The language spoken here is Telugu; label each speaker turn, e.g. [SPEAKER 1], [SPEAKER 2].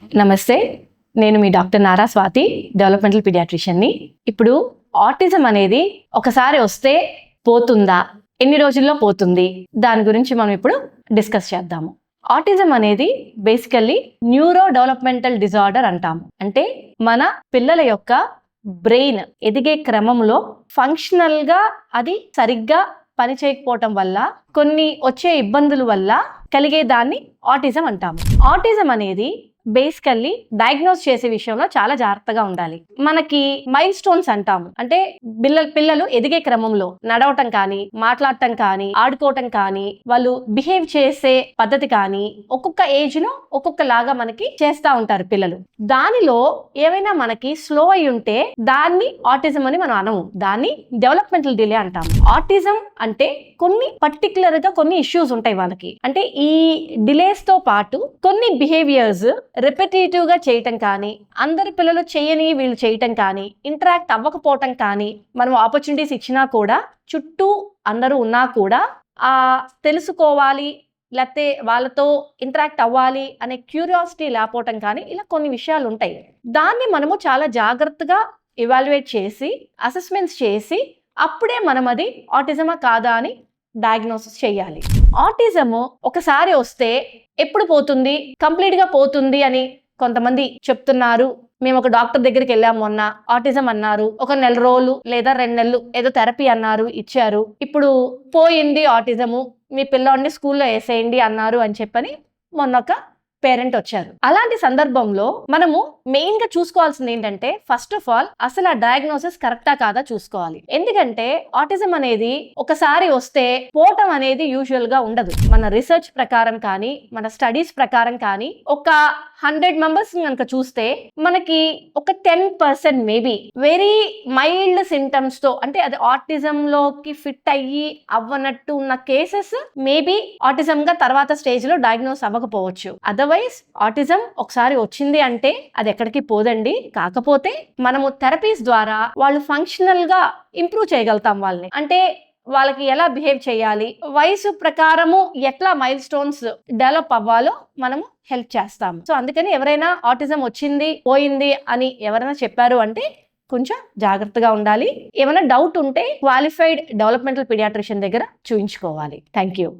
[SPEAKER 1] నమస్తే, నేను మీ డాక్టర్ నారా స్వాతి, డెవలప్మెంటల్ పీడియాట్రిషియన్ని. ఇప్పుడు ఆటిజం అనేది ఒకసారి వస్తే పోతుందా, ఎన్ని రోజుల్లో పోతుంది, దాని గురించి మనం ఇప్పుడు డిస్కస్ చేద్దాము. ఆటిజం అనేది బేసికల్లీ న్యూరో డెవలప్మెంటల్ డిజార్డర్ అంటాము. అంటే మన పిల్లల యొక్క బ్రెయిన్ ఎదిగే క్రమంలో ఫంక్షనల్గా అది సరిగ్గా పనిచేయకపోవటం వల్ల, కొన్ని వచ్చే ఇబ్బందుల వల్ల కలిగే దాన్ని ఆటిజం అంటాము. ఆటిజం అనేది బేసికల్లీ డయాగ్నోస్ చేసే విషయంలో చాలా జాగ్రత్తగా ఉండాలి. మనకి మైల్ స్టోన్స్ అంటాము. అంటే పిల్లలు ఎదిగే క్రమంలో నడవటం కానీ, మాట్లాడటం కానీ, ఆడుకోవటం కానీ, వాళ్ళు బిహేవ్ చేసే పద్ధతి కానీ ఒక్కొక్క ఏజ్ లో ఒక్కొక్క లాగా మనకి చేస్తూ ఉంటారు పిల్లలు. దానిలో ఏమైనా మనకి స్లో అయి ఉంటే దాన్ని ఆటిజం అని మనం అనము, దాన్ని డెవలప్మెంటల్ డిలే అంటాము. ఆటిజం అంటే పర్టికులర్ గా కొన్ని ఇష్యూస్ ఉంటాయి వాళ్ళకి. అంటే ఈ డిలేస్ తో పాటు కొన్ని బిహేవియర్స్ రిపిటేటివ్ గా చేయటం కానీ, అందరి పిల్లలు చేయని వీళ్ళు చేయటం కానీ, ఇంటరాక్ట్ అవ్వకపోవటం కానీ, మనం ఆపర్చునిటీస్ ఇచ్చినా కూడా, చుట్టూ అందరూ ఉన్నా కూడా తెలుసుకోవాలి లేకపోతే వాళ్ళతో ఇంటరాక్ట్ అవ్వాలి అనే క్యూరియాసిటీ లేకపోవటం కానీ, ఇలా కొన్ని విషయాలు ఉంటాయి. దాన్ని మనము చాలా జాగ్రత్తగా ఎవాల్యుయేట్ చేసి, అసెస్మెంట్స్ చేసి, అప్పుడే మనం అది ఆటిజమా కాదా అని డయాగ్నోసిస్ చేయాలి. ఆటిజము ఒకసారి వస్తే ఎప్పుడు పోతుంది, కంప్లీట్ గా పోతుంది అని కొంతమంది చెప్తున్నారు. మేము ఒక డాక్టర్ దగ్గరికి వెళ్ళాము, మొన్న ఆటిజం అన్నారు, ఒక 1 నెల రోజులు లేదా 2 నెలలు ఏదో థెరపీ అన్నారు, ఇచ్చారు, ఇప్పుడు పోయింది ఆటిజము, మీ పిల్లోడిని స్కూల్లో వేసేయండి అన్నారు అని చెప్పని మొన్న ఒక పేరెంట్ వచ్చారు. అలాంటి సందర్భంలో మనము మెయిన్ గా చూసుకోవాల్సింది ఏంటంటే, ఫస్ట్ ఆఫ్ ఆల్ అసలు ఆ డయాగ్నోసిస్ కరెక్టా కాదా చూసుకోవాలి. ఎందుకంటే ఆటిజం అనేది ఒకసారి వస్తే పోవటం అనేది యూజువల్ గా ఉండదు. మన రీసెర్చ్ ప్రకారం కానీ, మన స్టడీస్ ప్రకారం కానీ, ఒక 100 మెంబర్స్ కనుక చూస్తే మనకి ఒక 10% మేబీ వెరీ మైల్డ్ సింటమ్స్ తో, అంటే అది ఆటిజం లోకి ఫిట్ అయ్యి అవ్వనట్టు ఉన్న కేసెస్ మేబీ ఆటిజం గా తర్వాత స్టేజ్ లో డయాగ్నోస్ అవ్వకపోవచ్చు. అదర్వైజ్ ఆటిజం ఒకసారి వచ్చింది అంటే అది ఎక్కడికి పోదండి. కాకపోతే మనము థెరపీస్ ద్వారా వాళ్ళు ఫంక్షనల్ గా ఇంప్రూవ్ చేయగలుగుతాం వాళ్ళని. అంటే వాళ్ళకి ఎలా బిహేవ్ చేయాలి, వయసు ప్రకారము ఎట్లా మైల్ స్టోన్స్ డెవలప్ అవ్వాలో మనము హెల్ప్ చేస్తాము. సో అందుకని ఎవరైనా ఆటిజం వచ్చింది పోయింది అని ఎవరైనా చెప్పారు అంటే కొంచెం జాగ్రత్తగా ఉండాలి. ఏమైనా డౌట్ ఉంటే క్వాలిఫైడ్ డెవలప్మెంటల్ పీడియాట్రిషియన్ దగ్గర చూయించుకోవాలి. Thank you.